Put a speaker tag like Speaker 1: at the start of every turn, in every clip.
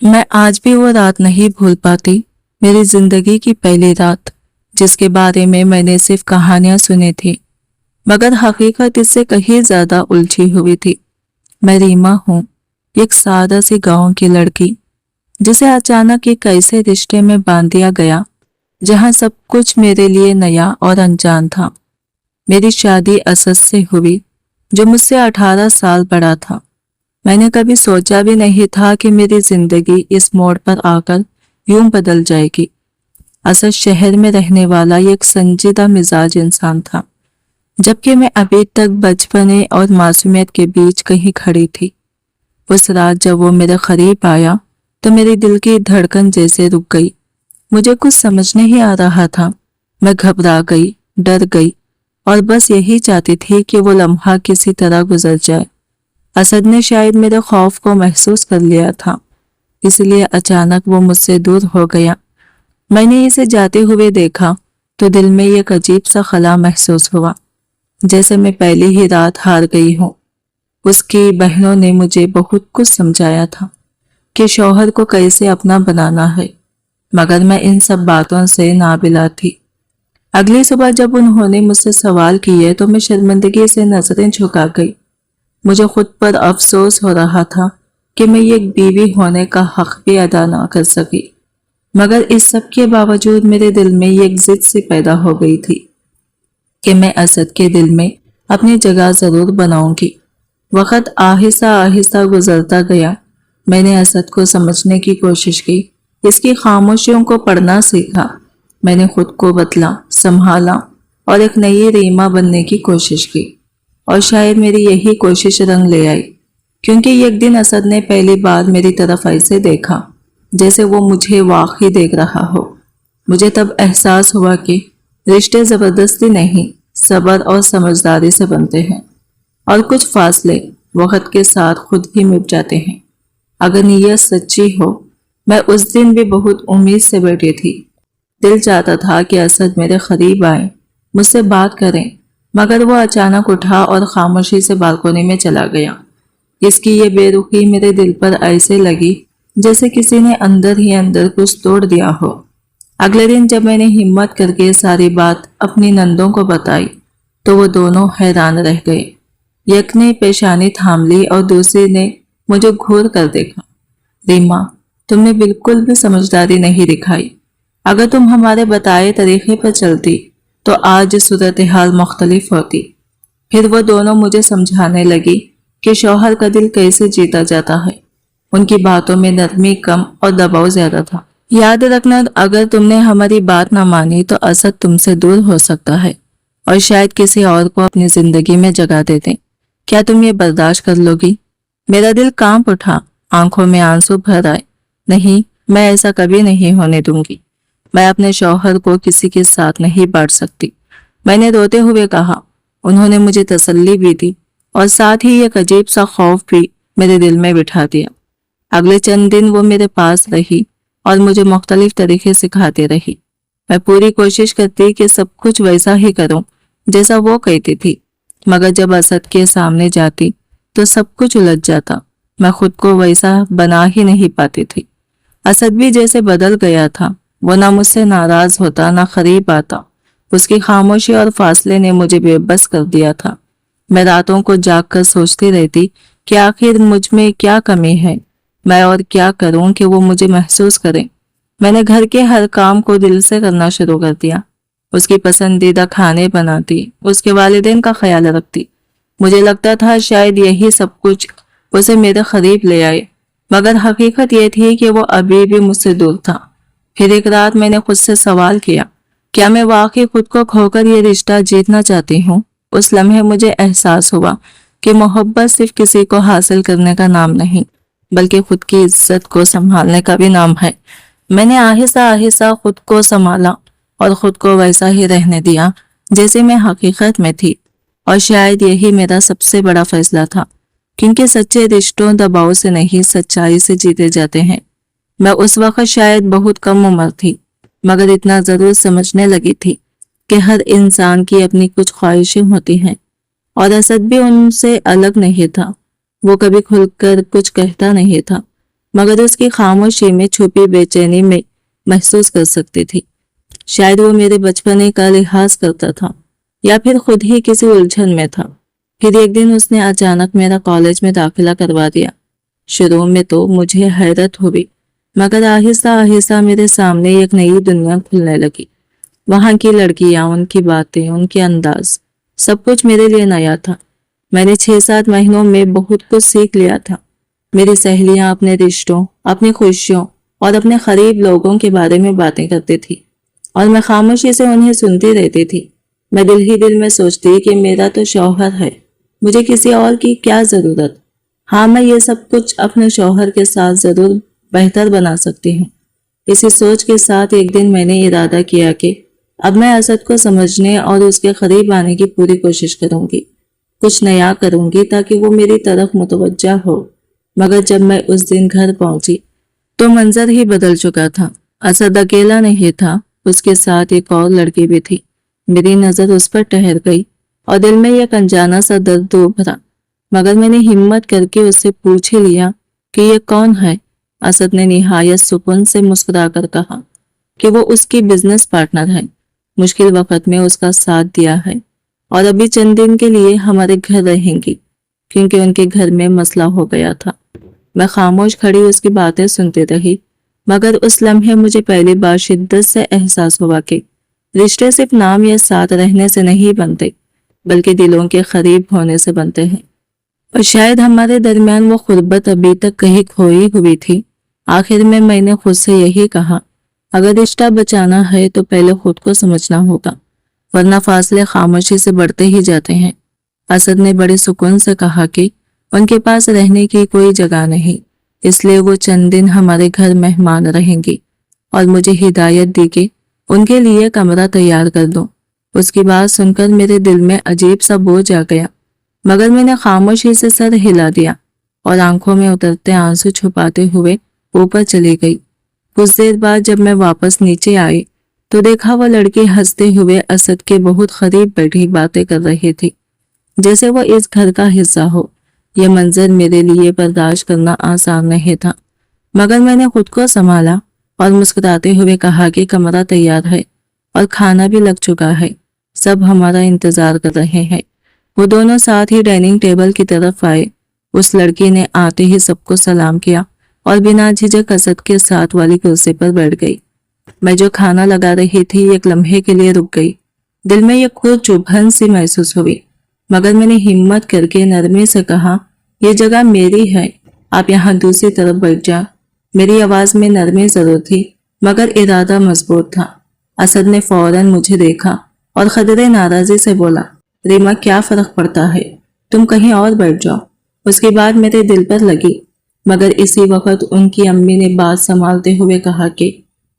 Speaker 1: मैं आज भी वो रात नहीं भूल पाती, मेरी जिंदगी की पहली रात, जिसके बारे में मैंने सिर्फ कहानियां सुनी थी, मगर हकीकत इससे कहीं ज्यादा उलझी हुई थी। मैं रीमा हूँ, एक सादा सी गांव की लड़की, जिसे अचानक एक ऐसे रिश्ते में बांध दिया गया जहां सब कुछ मेरे लिए नया और अनजान था। मेरी शादी असद से हुई, जो मुझसे 18 साल बड़ा था। मैंने कभी सोचा भी नहीं था कि मेरी जिंदगी इस मोड़ पर आकर यूं बदल जाएगी। असद शहर में रहने वाला एक संजीदा मिजाज इंसान था, जबकि मैं अभी तक बचपने और मासूमियत के बीच कहीं खड़ी थी। उस रात जब वो मेरे करीब आया तो मेरे दिल की धड़कन जैसे रुक गई। मुझे कुछ समझ नहीं आ रहा था। मैं घबरा गई, डर गई और बस यही चाहती थी कि वो लम्हा किसी तरह गुजर जाए। असद ने शायद मेरे खौफ को महसूस कर लिया था, इसलिए अचानक वो मुझसे दूर हो गया। मैंने इसे जाते हुए देखा तो दिल में एक अजीब सा खला महसूस हुआ, जैसे मैं पहली ही रात हार गई हूँ। उसकी बहनों ने मुझे बहुत कुछ समझाया था कि शौहर को कैसे अपना बनाना है, मगर मैं इन सब बातों से नाबिला थी। अगली सुबह जब उन्होंने मुझसे सवाल किए तो मैं शर्मिंदगी से नजरें झुका गई। मुझे खुद पर अफसोस हो रहा था कि मैं एक बीवी होने का हक भी अदा ना कर सकी, मगर इस सब के बावजूद मेरे दिल में एक जिद सी पैदा हो गई थी कि मैं असद के दिल में अपनी जगह जरूर बनाऊंगी। वक्त आहिस्ता आहिस्ता गुजरता गया। मैंने असद को समझने की कोशिश की, इसकी खामोशियों को पढ़ना सीखा। मैंने खुद को बदला, संभाला और एक नई रीमा बनने की कोशिश की, और शायद मेरी यही कोशिश रंग ले आई, क्योंकि एक दिन असद ने पहली बार मेरी तरफ ऐसे देखा जैसे वो मुझे वाकई देख रहा हो। मुझे तब एहसास हुआ कि रिश्ते जबरदस्ती नहीं, सब्र और समझदारी से बनते हैं, और कुछ फासले वक्त के साथ खुद ही मिट जाते हैं। अगर नीयत सच्ची हो, मैं उस दिन भी बहुत उम्मीद से बैठी थी। दिल चाहता था कि असद मेरे करीब आए, मुझसे बात करें, मगर वो अचानक उठा और खामोशी से बालकोनी में चला गया। इसकी ये बेरुखी मेरे दिल पर ऐसे लगी जैसे किसी ने अंदर ही अंदर कुछ तोड़ दिया हो। अगले दिन जब मैंने हिम्मत करके सारी बात अपनी नंदों को बताई तो वो दोनों हैरान रह गए। एक ने पेशानी थाम ली और दूसरी ने मुझे घूर कर देखा। रीमा, तुमने बिल्कुल भी समझदारी नहीं दिखाई। अगर तुम हमारे बताए तरीके पर चलती तो आज सूरत हाल मुख्तलिफ होती। फिर वो दोनों मुझे समझाने लगी कि शौहर का दिल कैसे जीता जाता है। उनकी बातों में नरमी कम और दबाव ज्यादा था। याद रखना, अगर तुमने हमारी बात ना मानी तो असद तुमसे दूर हो सकता है और शायद किसी और को अपनी जिंदगी में जगह दे दे। क्या तुम ये बर्दाश्त कर लोगी? मेरा दिल कांप उठा, आंखों में आंसू भर आए। नहीं, मैं ऐसा कभी नहीं होने दूंगी। मैं अपने शौहर को किसी के साथ नहीं बांट सकती, मैंने रोते हुए कहा। उन्होंने मुझे तसल्ली भी दी और साथ ही एक अजीब सा खौफ भी मेरे दिल में बिठा दिया। अगले चंद दिन वो मेरे पास रही और मुझे मुख्तलिफ तरीके सिखाती रही। मैं पूरी कोशिश करती कि सब कुछ वैसा ही करूं जैसा वो कहती थी, मगर जब असद के सामने जाती तो सब कुछ उलझ जाता। मैं खुद को वैसा बना ही नहीं पाती थी। असद भी जैसे बदल गया था। वो ना मुझसे नाराज होता, ना करीब आता। उसकी खामोशी और फासले ने मुझे बेबस कर दिया था। मैं रातों को जागकर सोचती रहती कि आखिर मुझ में क्या कमी है, मैं और क्या करूं कि वो मुझे महसूस करें। मैंने घर के हर काम को दिल से करना शुरू कर दिया। उसकी पसंदीदा खाने बनाती, उसके वालिदैन का ख्याल रखती। मुझे लगता था शायद यही सब कुछ उसे मेरे करीब ले आए, मगर हकीकत यह थी कि वो अभी भी मुझसे दूर था। फिर एक रात मैंने खुद से सवाल किया, क्या मैं वाकई खुद को खोकर ये रिश्ता जीतना चाहती हूँ? उस लम्हे मुझे एहसास हुआ कि मोहब्बत सिर्फ किसी को हासिल करने का नाम नहीं, बल्कि खुद की इज्जत को संभालने का भी नाम है। मैंने आहिस्ता आहिस्ता खुद को संभाला और खुद को वैसा ही रहने दिया जैसे मैं हकीकत में थी, और शायद यही मेरा सबसे बड़ा फैसला था, क्योंकि सच्चे रिश्तों दबाव से नहीं, सच्चाई से जीते जाते हैं। मैं उस वक्त शायद बहुत कम उम्र थी, मगर इतना जरूर समझने लगी थी कि हर इंसान की अपनी कुछ ख्वाहिशें होती हैं, और असद भी उनसे अलग नहीं था। वो कभी खुलकर कुछ कहता नहीं था, मगर उसकी खामोशी में छुपी बेचैनी में महसूस कर सकती थी। शायद वो मेरे बचपने का लिहाज करता था या फिर खुद ही किसी उलझन में था। फिर एक दिन उसने अचानक मेरा कॉलेज में दाखिला करवा दिया। शुरू में तो मुझे हैरत हुई, मगर आहिस्ता आहिस्ता मेरे सामने एक नई दुनिया खुलने लगी। वहां की लड़कियां, उनकी बातें, उनके अंदाज, सब कुछ मेरे लिए नया था। मैंने 6-7 महीनों में बहुत कुछ सीख लिया था। मेरी सहेलियां अपने रिश्तों, अपनी खुशियों और अपने करीब लोगों के बारे में बातें करती थी और मैं खामोशी से उन्हें सुनती रहती थी। मैं दिल ही दिल में सोचती कि मेरा तो शौहर है, मुझे किसी और की क्या जरूरत। हाँ, मैं ये सब कुछ अपने शौहर के साथ जरूर बेहतर बना सकती हूँ। इसी सोच के साथ एक दिन मैंने इरादा किया कि अब मैं असद को समझने और उसके करीब आने की पूरी कोशिश करूंगी। कुछ नया करूंगी ताकि वो मेरी तरफ मुतवज्जा हो। मगर जब मैं उस दिन घर पहुंची तो मंजर ही बदल चुका था। असद अकेला नहीं था, उसके साथ एक और लड़की भी थी। मेरी नजर उस पर ठहर गई और दिल में एक अनजाना सा दर्द उभरा। मगर मैंने हिम्मत करके उससे पूछ ही लिया कि ये कौन है। असद ने निहायत सुकून से मुस्कुराकर कहा कि वो उसकी बिजनेस पार्टनर है, मुश्किल वक्त में उसका साथ दिया है और अभी चंद दिन के लिए हमारे घर रहेंगी क्योंकि उनके घर में मसला हो गया था। मैं खामोश खड़ी उसकी बातें सुनती रही, मगर उस लम्हे मुझे पहली बार शिद्दत से एहसास हुआ कि रिश्ते सिर्फ नाम या साथ रहने से नहीं बनते, बल्कि दिलों के करीब होने से बनते हैं। और शायद हमारे दरमियान वो खुर्बत अभी तक कहीं खोई हुई थी। आखिर में मैंने खुद से यही कहा, अगर रिश्ता बचाना है तो पहले खुद को समझना होगा, वरना फासले खामोशी से बढ़ते ही जाते हैं। असद ने बड़े सुकून से कहा कि उनके पास रहने की कोई जगह नहीं, इसलिए वो चंद दिन हमारे घर मेहमान रहेंगी और मुझे हिदायत दी कि उनके लिए कमरा तैयार कर दो। उसकी बात सुनकर मेरे दिल में अजीब सा बोझ आ गया, मगर मैंने खामोशी से सर हिला दिया और आंखों में उतरते आंसू छुपाते हुए ऊपर चली गई। कुछ देर बाद जब मैं वापस नीचे आई तो देखा वह लड़की हंसते हुए असद के बहुत करीब बैठी बातें कर रही थी, जैसे वो इस घर का हिस्सा हो। यह मंजर मेरे लिए बर्दाश्त करना आसान नहीं था, मगर मैंने खुद को संभाला और मुस्कुराते हुए कहा कि कमरा तैयार है और खाना भी लग चुका है, सब हमारा इंतजार कर रहे हैं। वो दोनों साथ ही डाइनिंग टेबल की तरफ आए। उस लड़की ने आते ही सबको सलाम किया और बिना झिझक असद के साथ वाली कुर्सी पर बैठ गई। मैं जो खाना लगा रही थी एक लम्हे के लिए रुक गई। दिल में एक खुद चुभन सी महसूस हुई, मगर मैंने हिम्मत करके नरमी से कहा, ये जगह मेरी है, आप यहाँ दूसरी तरफ बैठ जा। मेरी आवाज में नरमी जरूर थी, मगर इरादा मजबूत था। असद ने फौरन मुझे देखा और खदरे नाराजी से बोला, रीमा क्या फर्क पड़ता है, तुम कहीं और बैठ जाओ। उसकी बात मेरे दिल पर लगी, मगर इसी वक्त उनकी अम्मी ने बात संभालते हुए कहा कि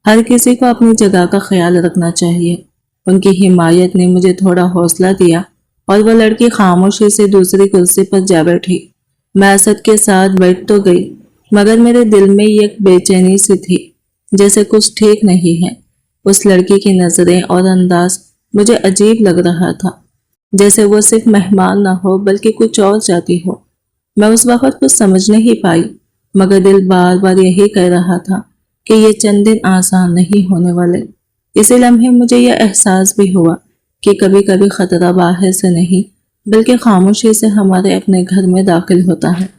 Speaker 1: हर किसी को अपनी जगह का ख्याल रखना चाहिए। उनकी हिमायत ने मुझे थोड़ा हौसला दिया और वह लड़की खामोशी से दूसरी कुर्सी पर जा बैठी। मैं असद के साथ बैठ तो गई, मगर मेरे दिल में एक बेचैनी सी थी, जैसे कुछ ठीक नहीं है। उस लड़की की नजरें और अंदाज मुझे अजीब लग रहा था, जैसे वो सिर्फ मेहमान ना हो बल्कि कुछ और चाहती हो। मैं उस वक्त कुछ समझ नहीं पाई, मगर दिल बार बार यही कह रहा था कि ये चंद दिन आसान नहीं होने वाले। इसी लम्हे मुझे यह एहसास भी हुआ कि कभी कभी खतरा बाहर से नहीं बल्कि खामोशी से हमारे अपने घर में दाखिल होता है,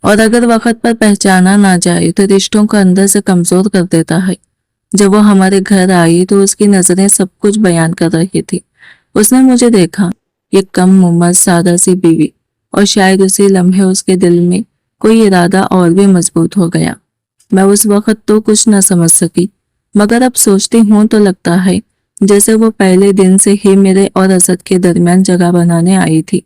Speaker 1: और अगर वक्त पर पहचाना ना जाए तो रिश्तों को अंदर से कमजोर कर देता है। जब वो हमारे घर आई तो उसकी नजरें सब कुछ बयान कर रही थी। उसने मुझे देखा, एक कम उम्र सादा सी बीवी, और शायद उसी लम्हे उसके दिल में कोई इरादा और भी मजबूत हो गया। मैं उस वक्त तो कुछ न समझ सकी, मगर अब सोचती हूँ तो लगता है जैसे वो पहले दिन से ही मेरे और असद के दरमियान जगह बनाने आई थी।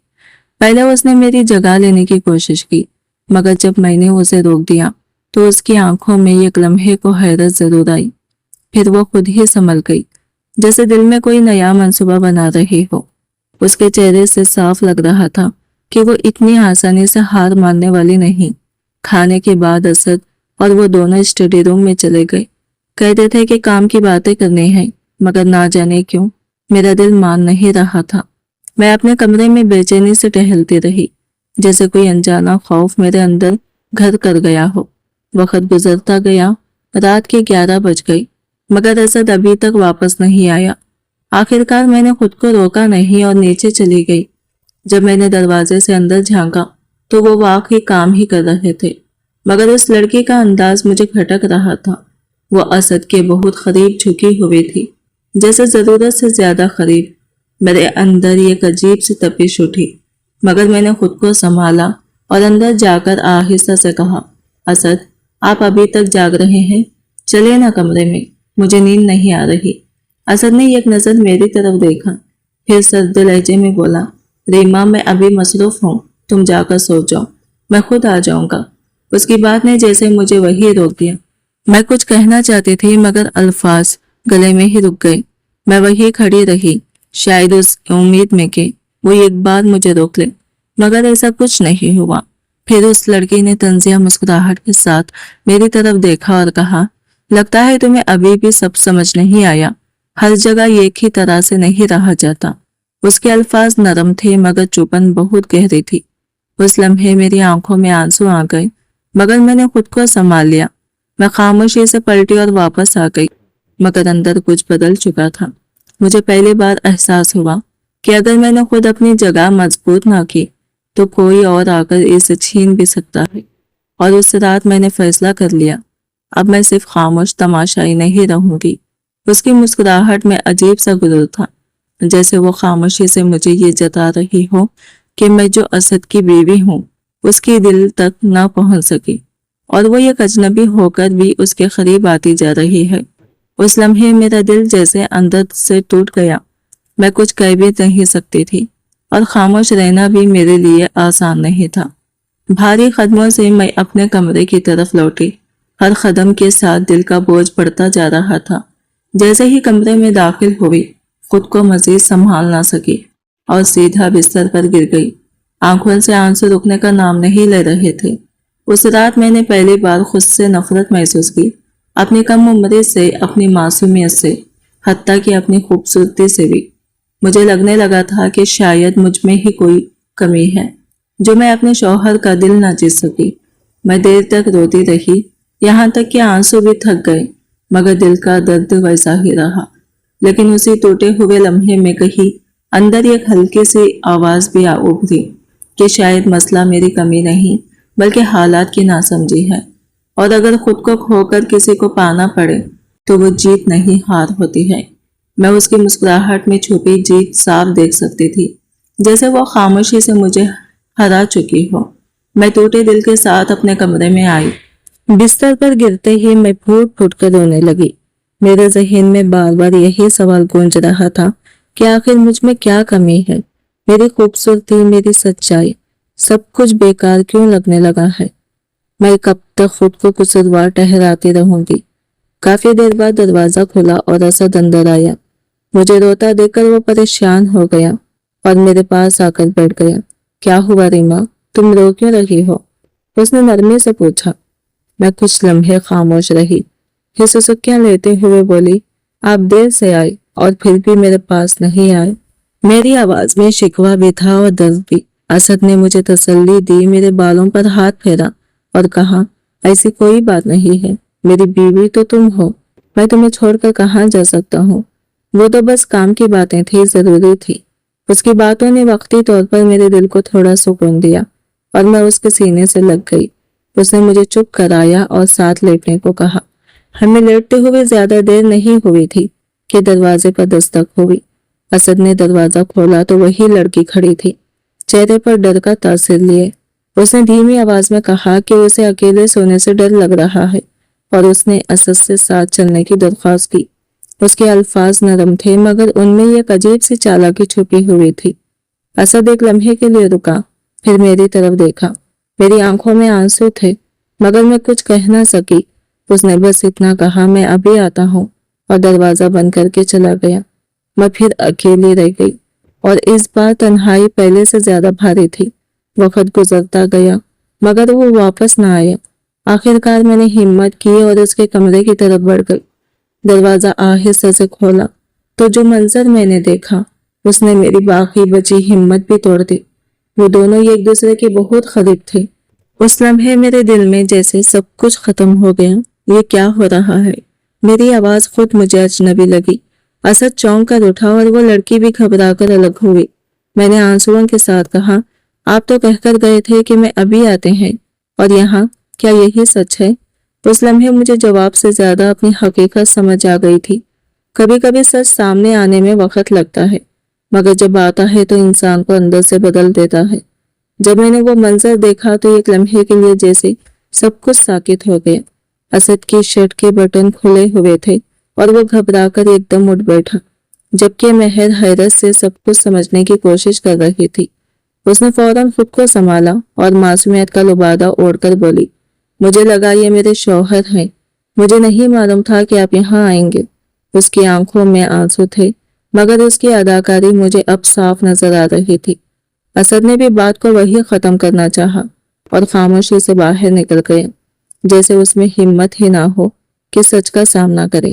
Speaker 1: पहले उसने मेरी जगह लेने की कोशिश की, मगर जब मैंने उसे रोक दिया तो उसकी आंखों में एक लम्हे को हैरत जरूर आई। फिर वो खुद ही संभल गई, जैसे दिल में कोई नया मंसूबा बना रही हो। उसके चेहरे से साफ लग रहा था कि वो इतनी आसानी से हार मानने वाली नहीं। खाने के बाद असद और वो दोनों स्टडी रूम में चले गए। कहते थे कि काम की बातें करनी है, मगर ना जाने क्यों मेरा दिल मान नहीं रहा था। मैं अपने कमरे में बेचैनी से टहलती रही, जैसे कोई अनजाना खौफ मेरे अंदर घर कर गया हो। वक्त गुजरता गया। रात के 11 बज गई मगर असद अभी तक वापस नहीं आया। आखिरकार मैंने खुद को रोका नहीं और नीचे चली गई। जब मैंने दरवाजे से अंदर झांका तो वो वाकई काम ही कर रहे थे, मगर उस लड़की का अंदाज मुझे खटक रहा था। वो असद के बहुत करीब झुकी हुई थी, जैसे जरूरत से ज्यादा करीब। मेरे अंदर एक अजीब सी तपिश उठी, मगर मैंने खुद को संभाला और अंदर जाकर आहिस्ता से कहा, असद, आप अभी तक जाग रहे हैं? चले ना कमरे में, मुझे नींद नहीं आ रही। असद ने एक नजर मेरी तरफ देखा, फिर सर्द लहजे में बोला, रीमा, मैं अभी मसरूफ हूँ, तुम जाकर सो जाओ, मैं खुद आ जाऊंगा। उसकी बात ने जैसे मुझे वही रोक दिया। मैं कुछ कहना चाहती थी मगर अल्फाज गले में ही रुक गए। मैं वही खड़ी रही, शायद उस उम्मीद में कि वो एक बार मुझे रोक ले, मगर ऐसा कुछ नहीं हुआ। फिर उस लड़की ने तंजिया मुस्कुराहट के साथ मेरी तरफ देखा और कहा, लगता है तुम्हें अभी भी सब समझ नहीं आया। हर जगह एक ही तरह से नहीं रहा जाता। उसके अल्फाज नरम थे मगर चुपन बहुत गहरी थी। उस लम्हे मेरी आंखों में आंसू आ गए, मगर मैंने खुद को संभाल लिया। मैं खामोशी से पलटी और वापस आ गई, मगर अंदर कुछ बदल चुका था। मुझे पहली बार एहसास हुआ कि अगर मैंने खुद अपनी जगह मजबूत ना की तो कोई और आकर इसे छीन भी सकता है। और उस रात मैंने फैसला कर लिया, अब मैं सिर्फ खामोश तमाशाई नहीं रहूंगी। उसकी मुस्कुराहट में अजीब सा गुरूर था, जैसे वो खामोशी से मुझे ये जता रही हो कि मैं जो असद की बीवी हूँ उसकी दिल तक ना पहुंच सकी, और वो एक अजनबी होकर भी उसके करीब आती जा रही है। उस लम्हे मेरा दिल जैसे अंदर से टूट गया। मैं कुछ कह भी नहीं सकती थी और खामोश रहना भी मेरे लिए आसान नहीं था। भारी कदमों से मैं अपने कमरे की तरफ लौटी। हर कदम के साथ दिल का बोझ बढ़ता जा रहा था। जैसे ही कमरे में दाखिल हुई, खुद को मजीद संभाल ना सकी और सीधा बिस्तर पर गिर गई। आंखों से आंसू रुकने का नाम नहीं ले रहे थे। उस रात मैंने पहली बार खुद से नफरत महसूस की, अपनी कम उम्र से, अपनी मासूमियत से, हत्ता कि अपनी खूबसूरती से भी। मुझे लगने लगा था कि शायद मुझ में ही कोई कमी है जो मैं अपने शौहर का दिल न जीत सकी। मैं देर तक रोती रही, यहाँ तक कि आंसू भी थक गए, मगर दिल का दर्द वैसा ही रहा। लेकिन उसी टूटे हुए लम्हे में कहीं अंदर एक हल्की सी आवाज भी आ उभरी कि शायद मसला मेरी कमी नहीं बल्कि हालात की नासमझी है, और अगर खुद को खोकर किसी को पाना पड़े तो वो जीत नहीं हार होती है। मैं उसकी मुस्कुराहट में छुपी जीत साफ देख सकती थी, जैसे वो खामोशी से मुझे हरा चुकी हो। मैं टूटे दिल के साथ अपने कमरे में आई। बिस्तर पर गिरते ही मैं फूट फूट कर रोने लगी। मेरे जहन में बार बार यही सवाल गूंज रहा था कि आखिर मुझ में क्या कमी है। मेरी खूबसूरती, मेरी सच्चाई, सब कुछ बेकार क्यों लगने लगा है। मैं कब तक खुद को कसूरवार ठहराती रहूंगी। काफी देर बाद दरवाजा खुला और असद अंदर आया। मुझे रोता देखकर वो परेशान हो गया और मेरे पास आकर बैठ गया। क्या हुआ रीमा, तुम रो क्यों रही हो? उसने नरमी से पूछा। मैं कुछ लम्हे खामोश रही, फिर सुसुकियां लेते हुए बोली, आप देर से आए और फिर भी मेरे पास नहीं आए। मेरी आवाज में शिकवा भी था और दर्द भी। असद ने मुझे तसल्ली दी, मेरे बालों पर हाथ फेरा और कहा, ऐसी कोई बात नहीं है, मेरी बीवी तो तुम हो, मैं तुम्हें छोड़कर कहाँ जा सकता हूँ। वो तो बस काम की बातें थी, जरूरी थी। उसकी बातों ने वक्ती तौर पर मेरे दिल को थोड़ा सुकून दिया और मैं उसके सीने से लग गई। उसने मुझे चुप कराया और साथ लेटने को कहा। हमें लेटते हुए ज्यादा देर नहीं हुई थी कि दरवाजे पर दस्तक हुई। असद ने दरवाजा खोला तो वही लड़की खड़ी थी, चेहरे पर डर का तासिर लिए। उसने धीमी आवाज में कहा कि उसे अकेले सोने से डर लग रहा है और उसने असद से साथ चलने की दरख्वास्त की। उसके अल्फाज नरम थे मगर उनमें एक अजीब सी चालाकी छुपी हुई थी। असद एक लम्हे के लिए रुका, फिर मेरी तरफ देखा। मेरी आंखों में आंसू थे मगर मैं कुछ कह ना सकी। उसने बस इतना कहा, मैं अभी आता हूँ, और दरवाजा बंद करके चला गया। मैं फिर अकेली रह गई और इस बार तन्हाई पहले से ज्यादा भारी थी। वक्त गुजरता गया मगर वो वापस ना आया। आखिरकार मैंने हिम्मत की और उसके कमरे की तरफ बढ़ गई। दरवाजा आहिस्ते से खोला तो जो मंजर मैंने देखा उसने मेरी बाकी बची हिम्मत भी तोड़ दी। वो दोनों एक दूसरे के बहुत करीब थे। اس لمحے میرے دل میں جیسے سب کچھ ختم ہو گیا۔ یہ کیا ہو رہا ہے؟ میری آواز خود مجھے اجنبی لگی۔ اسد چونک کر اٹھا اور وہ لڑکی بھی گھبرا کر الگ ہوئی۔ میں نے آنسوؤں کے ساتھ کہا، آپ تو کہہ کر گئے تھے کہ میں ابھی آتے ہیں، اور یہاں کیا یہی سچ ہے؟ اس لمحے مجھے جواب سے زیادہ اپنی حقیقت سمجھ آ گئی تھی۔ کبھی کبھی سچ سامنے آنے میں وقت لگتا ہے، مگر جب آتا ہے تو انسان کو اندر سے بدل دیتا ہے۔ جب میں نے وہ منظر دیکھا تو ایک لمحے کے لیے جیسے سب کچھ ساکت ہو گیا۔ اسد کی شرٹ کے بٹن کھلے ہوئے تھے اور وہ گھبرا کر ایک دم اٹھ بیٹھا، جبکہ مہر حیرت سے سب کچھ سمجھنے کی کوشش کر رہی تھی۔ اس نے فوراً خود کو سنبھالا اور معصومیت کا لبادہ اوڑھ کر بولی، مجھے لگا یہ میرے شوہر ہیں، مجھے نہیں معلوم تھا کہ آپ یہاں آئیں گے۔ اس کی آنکھوں میں آنسو تھے، مگر اس کی اداکاری مجھے اب صاف نظر آ رہی تھی۔ اسد نے بھی بات کو وہی ختم کرنا چاہا اور خاموشی سے باہر نکل گیا، جیسے اس میں ہمت ہی نہ ہو کہ سچ کا سامنا کرے۔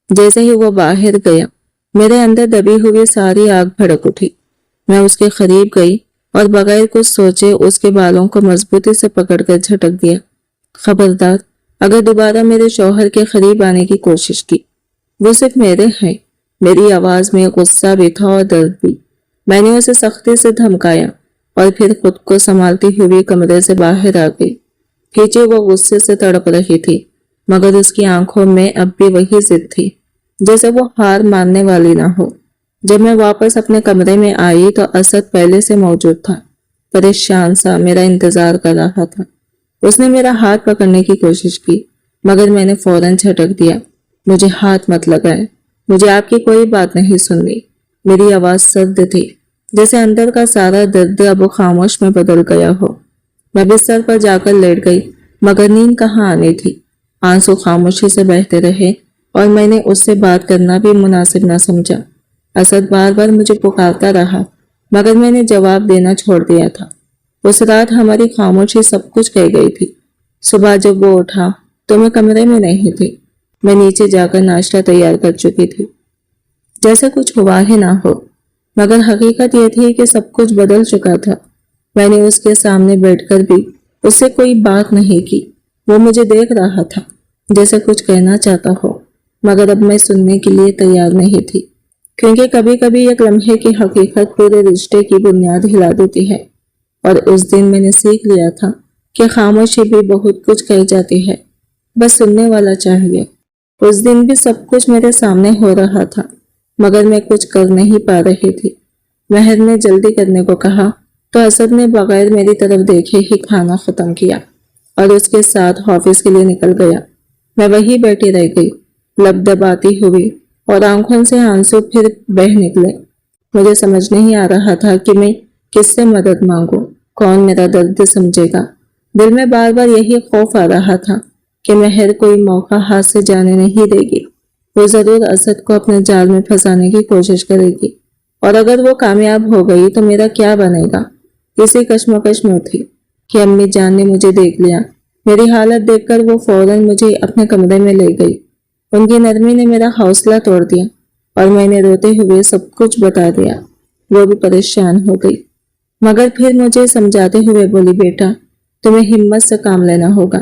Speaker 1: جیسے ہی وہ باہر گیا، میرے اندر دبی ہوئی ساری آگ بھڑک اٹھی۔ میں اس کے قریب گئی اور بغیر کچھ سوچے اس کے بالوں کو مضبوطی سے پکڑ کر جھٹک دیا۔ خبردار، اگر دوبارہ میرے شوہر کے قریب آنے کی کوشش کی، وہ صرف میرے ہیں۔ میری آواز میں غصہ بھی تھا اور درد بھی۔ میں نے اسے سختی سے دھمکایا اور پھر خود کو سنبھالتی ہوئی کمرے سے باہر آ گئی۔ پیچھے وہ غصے سے تڑپ رہی تھی، مگر اس کی آنکھوں میں اب بھی وہی ضد تھی، جیسے وہ ہار ماننے والی نہ ہو۔ جب میں واپس اپنے کمرے میں آئی تو اسد پہلے سے موجود تھا، پریشان سا میرا انتظار کر رہا تھا۔ اس نے میرا ہاتھ پکڑنے کی کوشش کی، مگر میں نے فوراً جھٹک دیا۔ مجھے ہاتھ مت لگائے، مجھے آپ کی کوئی بات نہیں سننی۔ میری آواز سرد تھی، جیسے اندر کا سارا درد اب خاموش میں بدل گیا ہو۔ میں بستر پر جا کر لیٹ گئی، مگر نیند کہاں آنی تھی۔ آنسو خاموشی سے بہتے رہے اور میں نے اس سے بات کرنا بھی مناسب نہ سمجھا۔ اسد بار بار مجھے پکارتا رہا، مگر میں نے جواب دینا چھوڑ دیا تھا۔ اس رات ہماری خاموشی سب کچھ کہہ گئی تھی۔ صبح جب وہ اٹھا تو میں کمرے میں نہیں تھی۔ میں نیچے جا کر ناشتہ تیار کر چکی تھی، جیسے کچھ ہوا ہی نہ ہو، مگر حقیقت یہ تھی کہ سب کچھ بدل چکا تھا۔ میں نے اس کے سامنے بیٹھ کر بھی اس سے کوئی بات نہیں کی۔ وہ مجھے دیکھ رہا تھا، جیسے کچھ کہنا چاہتا ہو، مگر اب میں سننے کے لیے تیار نہیں تھی، کیونکہ کبھی کبھی ایک لمحے کی حقیقت پورے رشتے کی بنیاد ہلا دیتی ہے۔ اور اس دن میں نے سیکھ لیا تھا کہ خاموشی بھی بہت کچھ کہہ جاتی ہے، بس سننے والا چاہیے۔ اس دن بھی سب کچھ میرے سامنے ہو رہا تھا، مگر میں کچھ کر نہیں پا رہی تھی۔ مہر نے جلدی کرنے کو کہا تو اسد نے بغیر میری طرف دیکھے ہی کھانا ختم کیا اور اس کے ساتھ آفس کے لیے نکل گیا۔ میں وہی بیٹھی رہ گئی، لب دباتی ہوئی، اور آنکھوں سے آنسو پھر بہہ نکلے۔ مجھے سمجھ نہیں آ رہا تھا کہ میں کس سے مدد مانگوں، کون میرا درد سمجھے گا۔ دل میں بار بار یہی خوف آ رہا تھا کہ مہر کوئی موقع ہاتھ سے جانے نہیں دے گی۔ وہ ضرور اسد کو اپنے جال میں پھنسانے کی کوشش کرے گی، اور اگر وہ کامیاب ہو گئی تو میرا کیا بنے گا۔ اسی کشمکش میں تھی کہ امی جان نے مجھے دیکھ لیا۔ میری حالت دیکھ کر وہ فوراً مجھے اپنے کمرے میں لے گئی۔ ان کی نرمی نے میرا حوصلہ توڑ دیا اور میں نے روتے ہوئے سب کچھ بتا دیا۔ وہ بھی پریشان ہو گئی، مگر پھر مجھے سمجھاتے ہوئے بولی، بیٹا تمہیں ہمت سے کام لینا ہوگا۔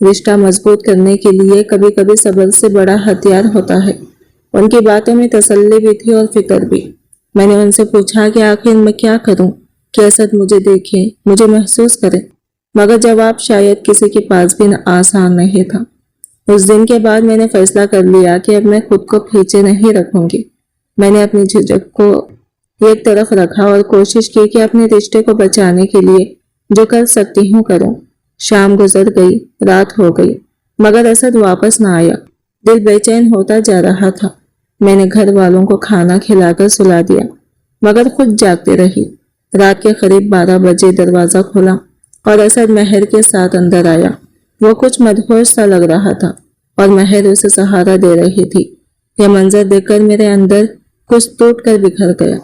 Speaker 1: رشتہ مضبوط کرنے کے لیے کبھی کبھی صبر سے بڑا ہتھیار ہوتا ہے۔ ان کی باتوں میں تسلی بھی تھی اور فکر بھی۔ میں نے ان سے پوچھا کہ آخر میں کیا کروں کہ اسد مجھے دیکھے، مجھے محسوس کرے، مگر جواب شاید کسی کے پاس بھی آسان نہیں تھا۔ اس دن کے بعد میں نے فیصلہ کر لیا کہ اب میں خود کو پیچھے نہیں رکھوں گی۔ میں نے اپنی جھجک کو ایک طرف رکھا اور کوشش کی کہ اپنے رشتے کو بچانے کے لیے جو کر سکتی ہوں کروں۔ شام گزر گئی، رات ہو گئی، مگر اسد واپس نہ آیا۔ دل بے چین ہوتا جا رہا تھا۔ میں نے گھر والوں کو کھانا کھلا کر سلا دیا، مگر خود جاگتے رہی۔ رات کے قریب 12 بجے دروازہ کھولا اور اسد مہر کے ساتھ اندر آیا۔ وہ کچھ مدہوش سا لگ رہا تھا اور مہر اسے سہارا دے رہی تھی۔ یہ منظر دیکھ کر میرے اندر کچھ ٹوٹ کر بکھر گیا۔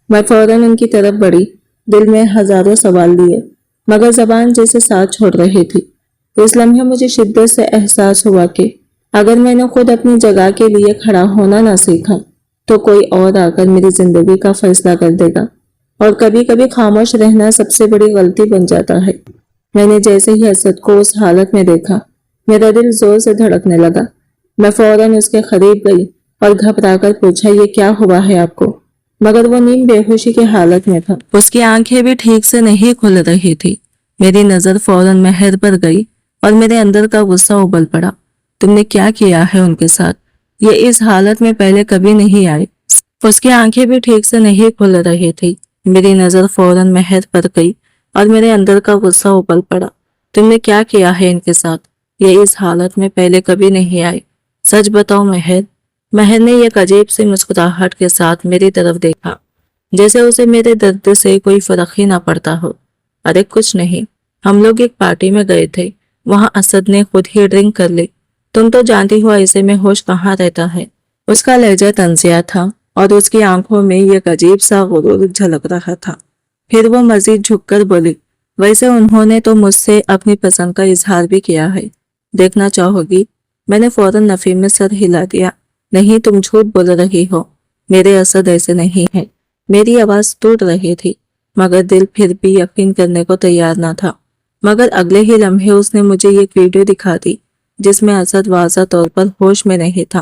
Speaker 1: میں فوراً ان کی طرف بڑھی، دل میں ہزاروں سوال لیے، مگر زبان جیسے ساتھ چھوڑ رہی تھی۔ اس لمحے مجھے شدت سے احساس ہوا کہ اگر میں نے خود اپنی جگہ کے لیے کھڑا ہونا نہ سیکھا تو کوئی اور آ کر میری زندگی کا فیصلہ کر دے گا، اور کبھی کبھی خاموش رہنا سب سے بڑی غلطی بن جاتا ہے۔ میں نے جیسے ہی اسد کو اس حالت میں دیکھا میرا دل زور سے دھڑکنے لگا۔ میں فوراً اس کے قریب گئی اور گھبرا کر پوچھا، یہ کیا ہوا ہے آپ کو؟ مگر وہ نیم بے ہوشی کی حالت میں تھا، اس کی آنکھیں بھی ٹھیک سے نہیں کھل رہی تھی۔ میری نظر فوراً مہر پر گئی اور میرے اندر کا غصہ ابل پڑا۔ تم نے کیا کیا ہے ان کے ساتھ؟ یہ اس حالت میں پہلے کبھی نہیں آئے۔ اس کی آنکھیں بھی ٹھیک سے نہیں کھل رہی تھی۔ میری نظر فوراً مہر پر گئی اور میرے اندر کا غصہ ابل پڑا۔ تم نے کیا کیا ہے ان کے ساتھ؟ یہ اس حالت میں پہلے کبھی نہیں آئے۔ سچ بتاؤ مہر۔ مہر نے ایک عجیب سی مسکراہٹ کے ساتھ میری طرف دیکھا، جیسے اسے میرے درد سے کوئی فرق ہی نہ پڑتا ہو۔ ارے کچھ نہیں، ہم لوگ ایک پارٹی میں گئے تھے، وہاں اسد نے خود ہی ڈرنک کر لی۔ تم تو جانتی ہو ایسے میں ہوش کہاں رہتا ہے۔ اس کا لہجہ طنزیہ تھا اور اس کی آنکھوں میں ایک عجیب سا غرور جھلک رہا تھا۔ پھر وہ مزید جھک کر بولی، ویسے انہوں نے تو مجھ سے اپنی پسند کا اظہار بھی کیا ہے، دیکھنا چاہو گی؟ میں نے فوراً نفی میں سر ہلا دیا۔ نہیں، تم جھوٹ بول رہی ہو، میرے اسد ایسے نہیں ہے۔ میری آواز ٹوٹ رہی تھی مگر دل پھر بھی یقین کرنے کو تیار نہ تھا۔ مگر اگلے ہی لمحے اس نے مجھے ایک ویڈیو دکھا دی جس میں اسد واضح طور پر ہوش میں نہیں تھا،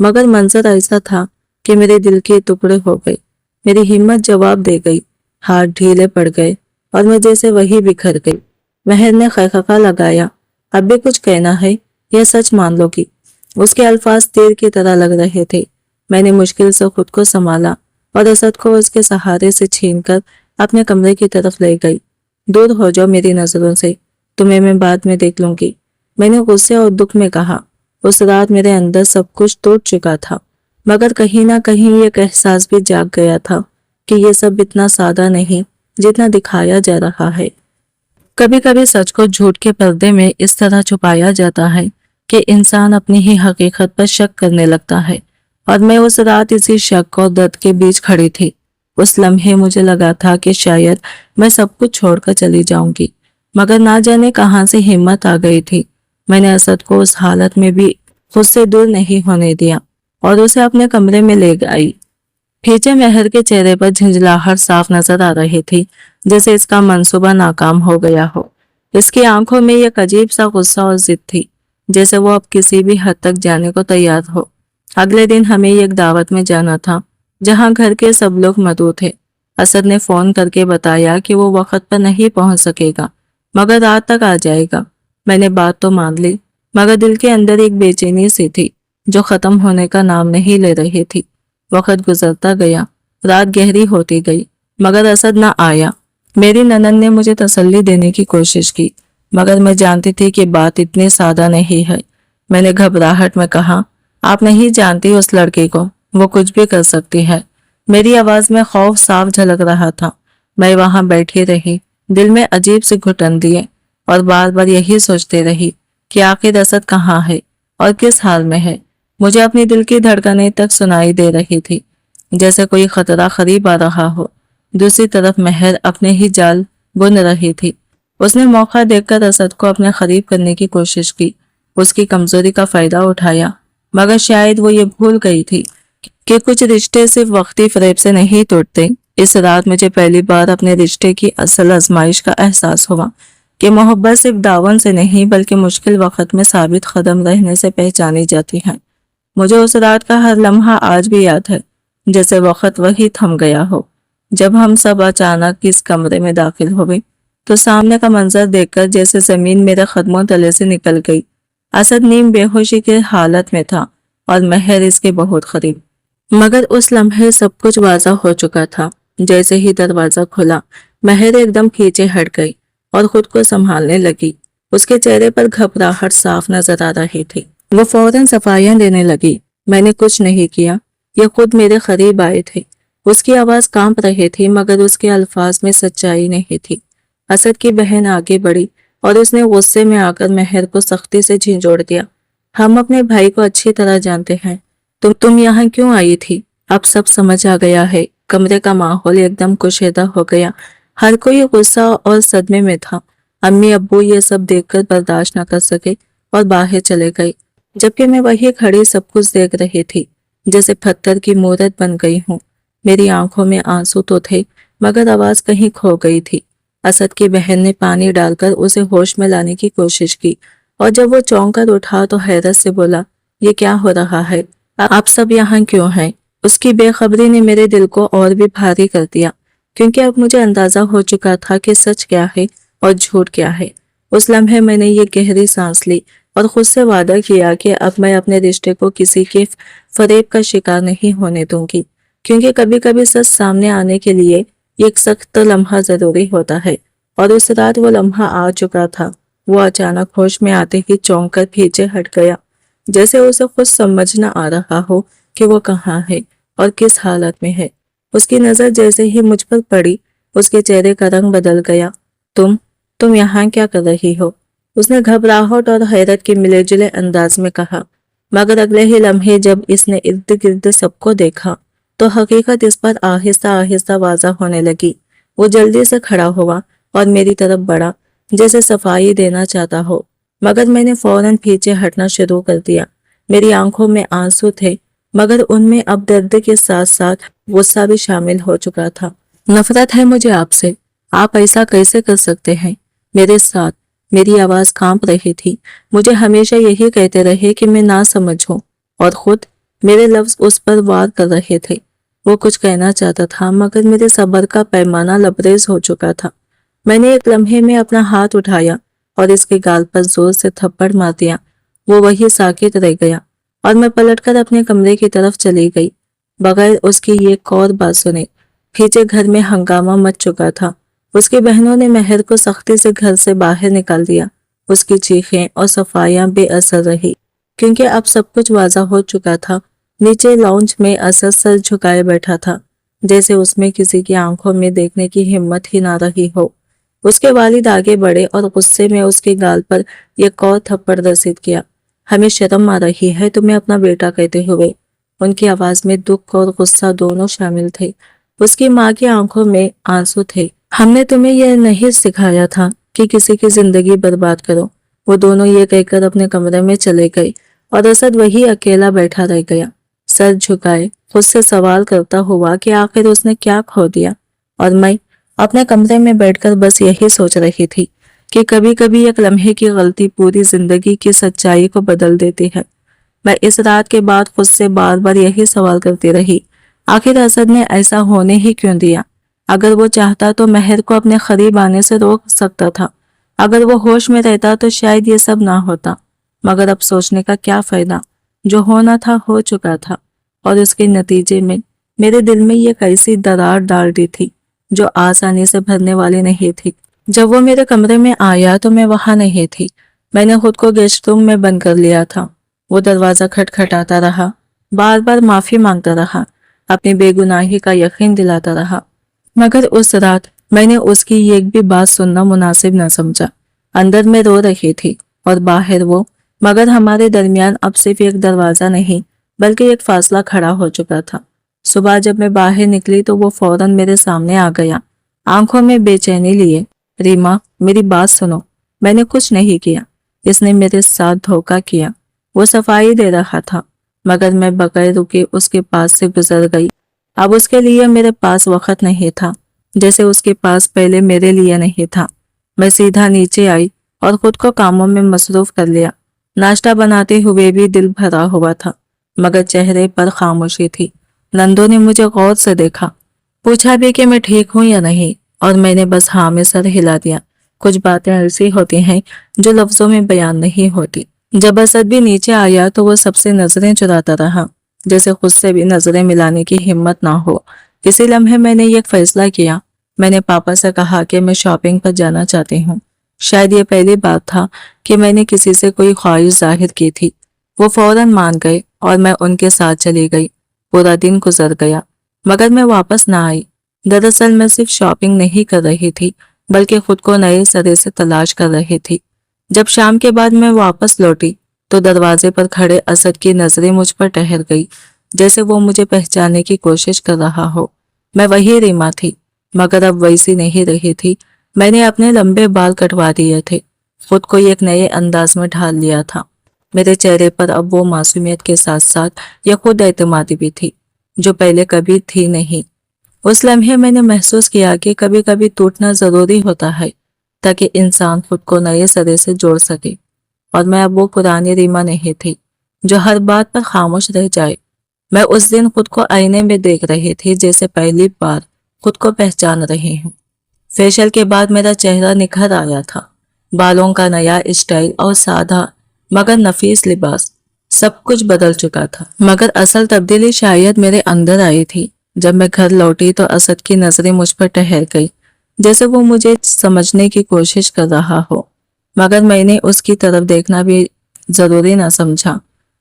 Speaker 1: مگر منظر ایسا تھا کہ میرے دل کے ٹکڑے ہو گئے۔ میری ہمت جواب دے گئی، ہاتھ ڈھیلے پڑ گئے اور میں جیسے وہی بکھر گئی۔ مہر نے خیخکا لگایا، اب بھی کچھ کہنا ہے یا سچ مان لو گی؟ اس کے الفاظ تیر کی طرح لگ رہے تھے۔ میں نے مشکل سے خود کو سنبھالا اور اسد کو اس کے سہارے سے چھین کر اپنے کمرے کی طرف لے گئی۔ دور ہو جاؤ میری نظروں سے، تمہیں میں بعد میں دیکھ لوں گی، میں نے غصے اور دکھ میں کہا۔ اس رات میرے اندر سب کچھ ٹوٹ چکا تھا، مگر کہیں نہ کہیں ایک احساس بھی جاگ گیا تھا کہ یہ سب اتنا سادہ نہیں جتنا دکھایا جا رہا ہے۔ کبھی کبھی سچ کو جھوٹ کے پردے میں اس طرح چھپایا جاتا ہے کہ انسان اپنی ہی حقیقت پر شک کرنے لگتا ہے، اور میں اس رات اسی شک اور درد کے بیچ کھڑی تھی۔ اس لمحے مجھے لگا تھا کہ شاید میں سب کچھ چھوڑ کر چلی جاؤں گی، مگر نہ جانے کہاں سے ہمت آ گئی تھی۔ میں نے اسد کو اس حالت میں بھی خود سے دور نہیں ہونے دیا اور اسے اپنے کمرے میں لے گئی۔ پیچھے مہر کے چہرے پر جھنجھلاہٹ صاف نظر آ رہی تھی، جیسے اس کا منصوبہ ناکام ہو گیا ہو۔ اس کی آنکھوں میں ایک عجیب سا غصہ اور ضد تھی، جیسے وہ اب کسی بھی حد تک جانے کو تیار ہو۔ اگلے دن ہمیں ایک دعوت میں جانا تھا جہاں گھر کے سب لوگ مدعو تھے۔ اسد نے فون کر کے بتایا کہ وہ وقت پر نہیں پہنچ سکے گا مگر رات تک آ جائے گا۔ میں نے بات تو مان لی مگر دل کے اندر ایک بے چینی سی تھی جو ختم ہونے کا نام نہیں لے رہی تھی۔ وقت گزرتا گیا، رات گہری ہوتی گئی مگر اسد نہ آیا۔ میری ننند نے مجھے تسلی دینے کی کوشش کی مگر میں جانتی تھی کہ بات اتنی سادہ نہیں ہے۔ میں نے گھبراہٹ میں کہا، آپ نہیں جانتی اس لڑکی کو، وہ کچھ بھی کر سکتی ہے۔ میری آواز میں خوف صاف جھلک رہا تھا۔ میں وہاں بیٹھی رہی، دل میں عجیب سے گھٹن دیے اور بار بار یہی سوچتے رہی کہ آخر اسد کہاں ہے اور کس حال میں ہے۔ مجھے اپنی دل کی دھڑکنیں تک سنائی دے رہی تھی، جیسے کوئی خطرہ قریب آ رہا ہو۔ دوسری طرف مہر اپنے ہی جال بن رہی تھی۔ اس نے موقع دیکھ کر اسد کو اپنے قریب کرنے کی کوشش کی، اس کی کمزوری کا فائدہ اٹھایا، مگر شاید وہ یہ بھول گئی تھی کہ کچھ رشتے صرف وقتی فریب سے نہیں ٹوٹتے۔ اس رات مجھے پہلی بار اپنے رشتے کی اصل آزمائش کا احساس ہوا کہ محبت صرف داون سے نہیں بلکہ مشکل وقت میں ثابت قدم رہنے سے پہچانی جاتی ہے۔ مجھے اس رات کا ہر لمحہ آج بھی یاد ہے، جیسے وقت وہی تھم گیا ہو۔ جب ہم سب اچانک اس کمرے میں داخل ہوئے تو سامنے کا منظر دیکھ کر جیسے زمین میرے قدموں تلے سے نکل گئی۔ اسد نیم بے ہوشی کے حالت میں تھا اور مہر اس کے بہت قریب، مگر اس لمحے سب کچھ واضح ہو چکا تھا۔ جیسے ہی دروازہ کھلا، مہر ایک دم پیچھے ہٹ گئی اور خود کو سنبھالنے لگی۔ اس کے چہرے پر گھبراہٹ صاف نظر آ رہی تھی۔ وہ فوراً صفائیاں دینے لگی۔ میں نے کچھ نہیں کیا، یہ خود میرے قریب آئے تھے۔ اس کی آواز کانپ رہی تھی مگر اس کے الفاظ میں سچائی نہیں تھی۔ اسد کی بہن آگے بڑھی اور اس نے غصے میں آ کر مہر کو سختی سے جھنجھوڑ دیا۔ ہم اپنے بھائی کو اچھی طرح جانتے ہیں، تم یہاں کیوں آئی تھی؟ اب سب سمجھ آ گیا ہے۔ کمرے کا ماحول ایک دم کشیدہ ہو گیا، ہر کوئی غصہ اور صدمے میں تھا۔ امی ابو یہ سب دیکھ کر برداشت نہ کر سکے اور باہر چلے گئے، جبکہ میں وہی کھڑی سب کچھ دیکھ رہی تھی، جیسے پتھر کی مورت بن گئی ہوں۔ میری آنکھوں میں آنسو تو تھے مگر آواز کہیں کھو گئی تھی۔ اسد کی بہن نے پانی ڈال کر اسے ہوش میں لانے کی کوشش کی اور جب وہ چونک کر اٹھا تو حیرت سے بولا، یہ کیا ہو رہا ہے؟ آپ سب یہاں کیوں ہیں؟ اس کی بے خبری نے میرے دل کو اور بھی بھاری کر دیا، کیونکہ اب مجھے اندازہ ہو چکا تھا کہ سچ کیا ہے اور جھوٹ کیا ہے۔ اس لمحے میں نے یہ گہری سانس لی اور خود سے وعدہ کیا کہ اب میں اپنے رشتے کو کسی کے فریب کا شکار نہیں ہونے دوں گی، کیونکہ کبھی کبھی سچ سامنے آنے کے لیے ایک سخت لمحہ ضروری ہوتا ہے، اور اس رات وہ لمحہ آ چکا تھا۔ وہ اچانک ہوش میں آتے ہی چونک کر پیچھے ہٹ گیا، جیسے اسے خود سمجھ نہ آ رہا ہو کہ وہ کہاں ہے اور کس حالت میں ہے۔ اس کی نظر جیسے ہی مجھ پر پڑی، اس کے چہرے کا رنگ بدل گیا۔ تم یہاں کیا کر رہی ہو؟ اس نے گھبراہٹ اور حیرت کے ملے جلے انداز میں کہا، مگر اگلے ہی لمحے جب اس نے ارد گرد سب کو دیکھا تو حقیقت اس پر آہستہ آہستہ واضح ہونے لگی۔ وہ جلدی سے کھڑا ہوا اور میری طرف بڑھا، جیسے صفائی دینا چاہتا ہو، مگر میں نے فوراً پیچھے ہٹنا شروع کر دیا۔ میری آنکھوں میں آنسو تھے، مگر ان میں اب درد کے ساتھ ساتھ غصہ بھی شامل ہو چکا تھا۔ نفرت ہے مجھے آپ سے، آپ ایسا کیسے کر سکتے ہیں میرے ساتھ؟ میری آواز کانپ رہی تھی۔ مجھے ہمیشہ یہی کہتے رہے کہ میں نہ سمجھ ہوں، اور خود میرے لفظ اس پر وار کر رہے تھے۔ وہ کچھ کہنا چاہتا تھا، مگر میرے صبر کا پیمانہ لبریز ہو چکا تھا۔ میں نے ایک لمحے میں اپنا ہاتھ اٹھایا اور اس کے گال پر زور سے تھپڑ مار دیا۔ وہ وہی ساکت رہ گیا اور میں پلٹ کر اپنے کمرے کی طرف چلی گئی، بغیر اس کی ایک اور بات سنے۔ پیچھے گھر میں ہنگامہ مچ چکا تھا۔ اس کی بہنوں نے مہر کو سختی سے گھر سے باہر نکال دیا۔ اس کی چیخیں اور صفائیاں بے اثر رہی، کیونکہ اب سب کچھ واضح ہو چکا تھا۔ نیچے لاؤنج میں اسد سر جھکائے بیٹھا تھا، جیسے اس میں کسی کی آنکھوں میں دیکھنے کی ہمت ہی نہ رہی ہو۔ اس کے والد آگے بڑھے اور غصے میں اس کے گال پر ایک اور تھپڑ رسید کیا۔ ہمیں شرم آ رہی ہے تمہیں اپنا بیٹا کہتے ہوئے۔ ان کی آواز میں دکھ اور غصہ دونوں شامل تھے۔ اس کی ماں کی آنکھوں میں آنسو تھے۔ ہم نے تمہیں یہ نہیں سکھایا تھا کہ کسی کی زندگی برباد کرو۔ وہ دونوں یہ کہہ کر اپنے کمرے میں چلے گئے اور اسد وہی اکیلا بیٹھا رہ گیا، سر جھکائے، خود سے سوال کرتا ہوا کہ آخر اس نے کیا کھو دیا۔ اور میں اپنے کمرے میں بیٹھ کر بس یہی سوچ رہی تھی کہ کبھی کبھی ایک لمحے کی غلطی پوری زندگی کی سچائی کو بدل دیتی ہے۔ میں اس رات کے بعد خود سے بار بار یہی سوال کرتی رہی، آخر اسد نے ایسا ہونے ہی کیوں دیا؟ اگر وہ چاہتا تو مہر کو اپنے قریب آنے سے روک سکتا تھا۔ اگر وہ ہوش میں رہتا تو شاید یہ سب نہ ہوتا، مگر اب سوچنے کا کیا فائدہ؟ جو ہونا تھا ہو چکا تھا، اور اس کے نتیجے میں میرے دل میں یہ ایسی درار ڈال دی تھی جو آسانی سے بھرنے والی نہیں تھی۔ جب وہ میرے کمرے میں آیا تو میں وہاں نہیں تھی۔ میں نے خود کو گیسٹ روم میں بند کر لیا تھا۔ وہ دروازہ کھٹکھٹاتا رہا، بار بار معافی مانگتا رہا، اپنی بے گناہی کا یقین دلاتا رہا، مگر اس رات میں نے اس کی ایک بھی بات سننا مناسب نہ سمجھا۔ اندر میں رو رہی تھی اور باہر وہ، مگر ہمارے درمیان اب صرف ایک دروازہ نہیں بلکہ ایک فاصلہ کھڑا ہو چکا تھا۔ صبح جب میں باہر نکلی تو وہ فوراً میرے سامنے آ گیا، آنکھوں میں بے چینی لیے۔ ریما، میری بات سنو، میں نے کچھ نہیں کیا، اس نے میرے ساتھ دھوکہ کیا۔ وہ صفائی دے رہا تھا، مگر میں بغیر رکے اس کے پاس سے گزر گئی۔ اب اس کے لیے میرے پاس وقت نہیں تھا، جیسے اس کے پاس پہلے میرے لیے نہیں تھا۔ میں سیدھا نیچے آئی اور خود کو کاموں میں مصروف کر لیا۔ ناشتہ بناتے ہوئے بھی دل بھرا ہوا تھا، مگر چہرے پر خاموشی تھی۔ نندو نے مجھے غور سے دیکھا، پوچھا بھی کہ میں ٹھیک ہوں یا نہیں، اور میں نے بس ہاں میں سر ہلا دیا۔ کچھ باتیں ایسی ہوتی ہیں جو لفظوں میں بیان نہیں ہوتی۔ جب اسد بھی نیچے آیا تو وہ سب سے نظریں چراتا رہا، جیسے خود سے بھی نظریں ملانے کی ہمت نہ ہو۔ اسی لمحے میں نے یہ فیصلہ کیا۔ میں نے پاپا سے کہا کہ میں شاپنگ پر جانا چاہتی ہوں۔ شاید یہ پہلی بات تھا کہ میں نے کسی سے کوئی خواہش ظاہر کی تھی۔ وہ فوراً مان گئے اور میں ان کے ساتھ چلی گئی۔ پورا دن گزر گیا، مگر میں واپس نہ آئی۔ دراصل میں صرف شاپنگ نہیں کر رہی تھی، بلکہ خود کو نئے سرے سے تلاش کر رہی تھی۔ جب شام کے بعد میں واپس لوٹی تو دروازے پر کھڑے اسد کی نظریں مجھ پر ٹہر گئی، جیسے وہ مجھے پہچاننے کی کوشش کر رہا ہو۔ میں وہی ریما تھی، مگر اب ویسی نہیں رہی تھی۔ میں نے اپنے لمبے بال کٹوا دیے تھے، خود کو ایک نئے انداز میں ڈھال لیا تھا۔ میرے چہرے پر اب وہ معصومیت کے ساتھ ساتھ یہ خود اعتمادی بھی تھی جو پہلے کبھی تھی نہیں۔ اس لمحے میں نے محسوس کیا کہ کبھی کبھی ٹوٹنا ضروری ہوتا ہے تاکہ انسان خود کو نئے سرے سے جوڑ سکے، اور میں اب وہ پرانی ریما نہیں تھی جو ہر بات پر خاموش رہ جائے۔ میں اس دن خود کو آئینے میں دیکھ رہی تھی جیسے پہلی بار خود کو پہچان رہی ہوں۔ فیشل کے بعد میرا چہرہ نکھر آیا تھا، بالوں کا نیا اسٹائل اور سادہ مگر نفیس لباس، سب کچھ بدل چکا تھا۔ مگر اصل تبدیلی شاید میرے اندر آئی تھی۔ جب میں گھر لوٹی تو اسد کی نظریں مجھ پر ٹھہر گئی، جیسے وہ مجھے سمجھنے کی کوشش کر رہا ہو، مگر میں نے اس کی طرف دیکھنا بھی ضروری نہ سمجھا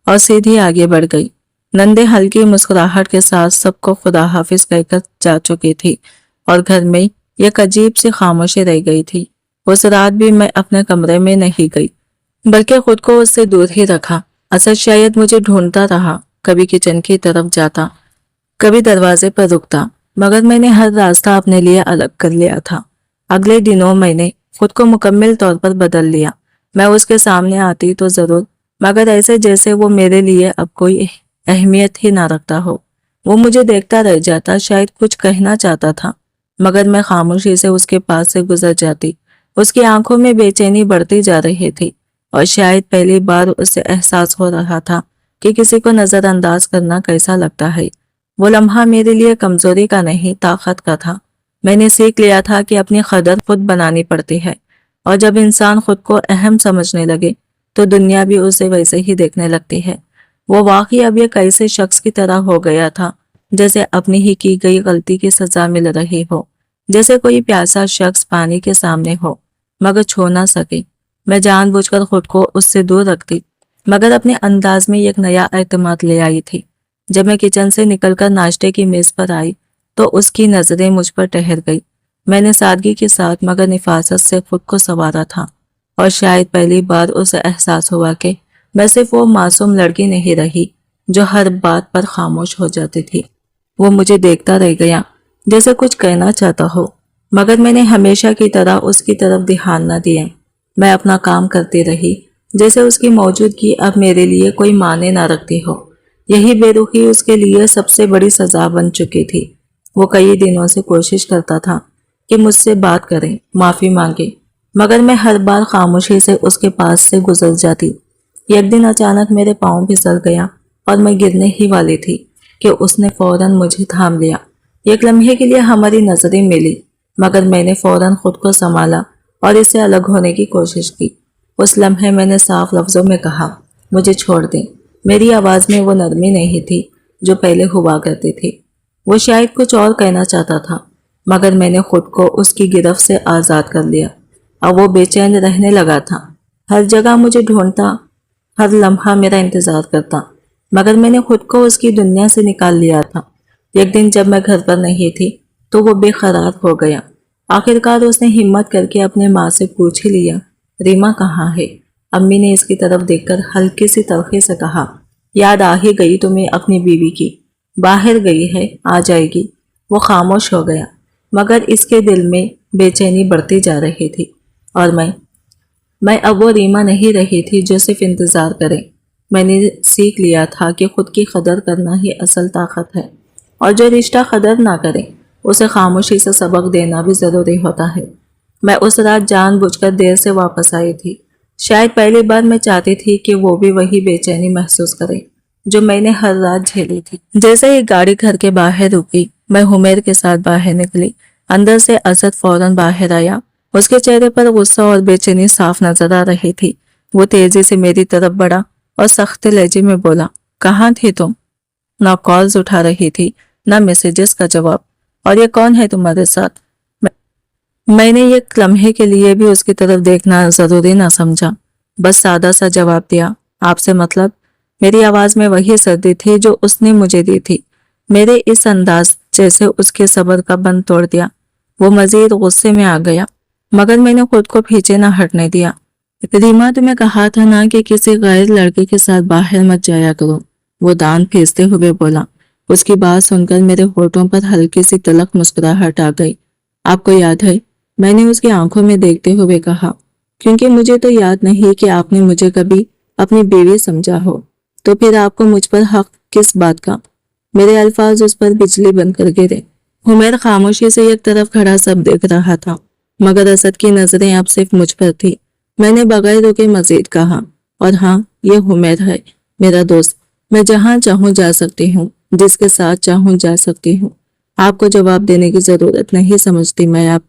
Speaker 1: اور سیدھی آگے بڑھ گئی۔ نندے ہلکی مسکراہٹ کے ساتھ سب کو خدا حافظ کہہ کر جا چکی تھی اور گھر میں ایک عجیب سی خاموشی رہ گئی تھی۔ اس رات بھی میں اپنے کمرے میں نہیں گئی بلکہ خود کو اس سے دور ہی رکھا۔ اسد شاید مجھے ڈھونڈتا رہا، کبھی کچن کی طرف جاتا، کبھی دروازے پر رکتا، مگر میں نے ہر راستہ اپنے لیے الگ کر لیا تھا۔ اگلے دنوں میں نے خود کو مکمل طور پر بدل لیا۔ میں اس کے سامنے آتی تو ضرور، مگر ایسے جیسے وہ میرے لیے اب کوئی اہمیت ہی نہ رکھتا ہو۔ وہ مجھے دیکھتا رہ جاتا، شاید کچھ کہنا چاہتا تھا، مگر میں خاموشی سے اس کے پاس سے گزر جاتی۔ اس کی آنکھوں میں بے چینی بڑھتی جا رہی تھی، اور شاید پہلی بار اسے احساس ہو رہا تھا کہ کسی کو نظر انداز کرنا کیسا لگتا ہے۔ وہ لمحہ میرے لیے کمزوری کا نہیں، طاقت کا تھا۔ میں نے سیکھ لیا تھا کہ اپنی قدر خود بنانی پڑتی ہے، اور جب انسان خود کو اہم سمجھنے لگے تو دنیا بھی اسے ویسے ہی دیکھنے لگتی ہے۔ وہ واقعی اب ایک ایسے شخص کی طرح ہو گیا تھا جیسے اپنی ہی کی گئی غلطی کی سزا مل رہی ہو، جیسے کوئی پیاسا شخص پانی کے سامنے ہو مگر چھو نہ سکے۔ میں جان بوجھ کر خود کو اس سے دور رکھتی، مگر اپنے انداز میں ایک نیا اعتماد لے آئی تھی۔ جب میں کچن سے نکل کر ناشتے کی میز پر آئی تو اس کی نظریں مجھ پر ٹھہر گئی۔ میں نے سادگی کے ساتھ مگر نفاست سے خود کو سنوارا تھا، اور شاید پہلی بار اسے احساس ہوا کہ میں صرف وہ معصوم لڑکی نہیں رہی جو ہر بات پر خاموش ہو جاتی تھی۔ وہ مجھے دیکھتا رہ گیا جیسے کچھ کہنا چاہتا ہو، مگر میں نے ہمیشہ کی طرح اس کی طرف دھیان نہ دیا۔ میں اپنا کام کرتی رہی جیسے اس کی موجودگی اب میرے لیے کوئی معنی نہ رکھتی ہو۔ یہی بے رخی اس کے لیے سب سے بڑی سزا بن چکی تھی۔ وہ کئی دنوں سے کوشش کرتا تھا کہ مجھ سے بات کرے، معافی مانگے، مگر میں ہر بار خاموشی سے اس کے پاس سے گزر جاتی۔ ایک دن اچانک میرے پاؤں پھسل گیا اور میں گرنے ہی والی تھی کہ اس نے فوراً مجھے تھام لیا۔ ایک لمحے کے لیے ہماری نظریں ملی، مگر میں نے فوراً خود کو سنبھالا اور اس سے الگ ہونے کی کوشش کی۔ اس لمحے میں نے صاف لفظوں میں کہا، مجھے چھوڑ دیں۔ میری آواز میں وہ نرمی نہیں تھی جو پہلے ہوا کرتی تھی۔ وہ شاید کچھ اور کہنا چاہتا تھا، مگر میں نے خود کو اس کی گرفت سے آزاد کر لیا۔ اب وہ بے چین رہنے لگا تھا، ہر جگہ مجھے ڈھونڈتا، ہر لمحہ میرا انتظار کرتا، مگر میں نے خود کو اس کی دنیا سے نکال لیا تھا۔ ایک دن جب میں گھر پر نہیں تھی تو وہ بے قرار ہو گیا۔ آخرکار اس نے ہمت کر کے اپنے ماں سے پوچھ ہی لیا، ریما کہاں ہے؟ امی نے اس کی طرف دیکھ کر ہلکی سی تلخی سے کہا، یاد آ ہی گئی تمہیں اپنی بیوی کی، باہر گئی ہے، آ جائے گی۔ وہ خاموش ہو گیا، مگر اس کے دل میں بے چینی بڑھتی جا رہی تھی، اور میں اب وہ ریما نہیں رہی تھی جو صرف انتظار کرے۔ میں نے سیکھ لیا تھا کہ خود کی قدر کرنا ہی اصل طاقت ہے، اور جو رشتہ قدر نہ کرے اسے خاموشی سے سبق دینا بھی ضروری ہوتا ہے۔ میں اس رات جان بوجھ کر دیر سے واپس آئی تھی۔ شاید پہلی بار میں چاہتی تھی کہ وہ بھی وہی بے چینی محسوس کرے جو میں نے ہر رات جھیلی تھی۔ جیسے ہی گاڑی گھر کے باہر رکی، میں حمیر کے ساتھ باہر نکلی۔ اندر سے اسد فوراً باہر آیا۔ اس کے چہرے پر غصہ اور بے چینی صاف نظر آ رہی تھی۔ وہ تیزی سے میری طرف بڑھا اور سخت لہجے میں بولا، کہاں تھی تم؟ نہ کالز اٹھا رہی تھی، نہ میسیجز کا جواب، اور یہ کون ہے تمہارے ساتھ؟ میں نے ایک لمحے کے لیے بھی اس کی طرف دیکھنا ضروری نہ سمجھا، بس سادہ سا جواب دیا، آپ سے مطلب؟ میری آواز میں وہی سردی تھی جو اس نے مجھے دی تھی۔ میرے اس انداز جیسے اس کے صبر کا بند توڑ دیا۔ وہ مزید غصے میں آ گیا، مگر میں نے خود کو پیچھے نہ ہٹنے دیا۔ ریما تمہیں کہا تھا نا کہ کسی غیر لڑکے کے ساتھ باہر مت جایا کرو، وہ دان پھیستے ہوئے بولا۔ اس کی بات سن کر میرے ہونٹوں پر ہلکی سی تلخ مسکراہٹ آ گئی۔ آپ کو یاد ہے؟ میں نے اس کی آنکھوں میں دیکھتے ہوئے کہا، کیونکہ مجھے تو یاد نہیں کہ آپ نے مجھے کبھی اپنی بیوی سمجھا ہو، تو پھر آپ کو مجھ پر حق کس بات کا؟ میرے الفاظ اس پر بجلی بن کر گرے۔ हुमैर खामोशी से एक तरफ खड़ा सब देख रहा था, मगर असद की नजरें अब सिर्फ मुझ पर थी। मैंने बगैर रुके मजीद कहा, और हाँ, ये हुमैर है, मेरा दोस्त। मैं जहाँ चाहूँ जा सकती हूँ, जिसके साथ चाहूँ जा सकती हूँ। आपको जवाब देने की जरूरत नहीं समझती मैं आप।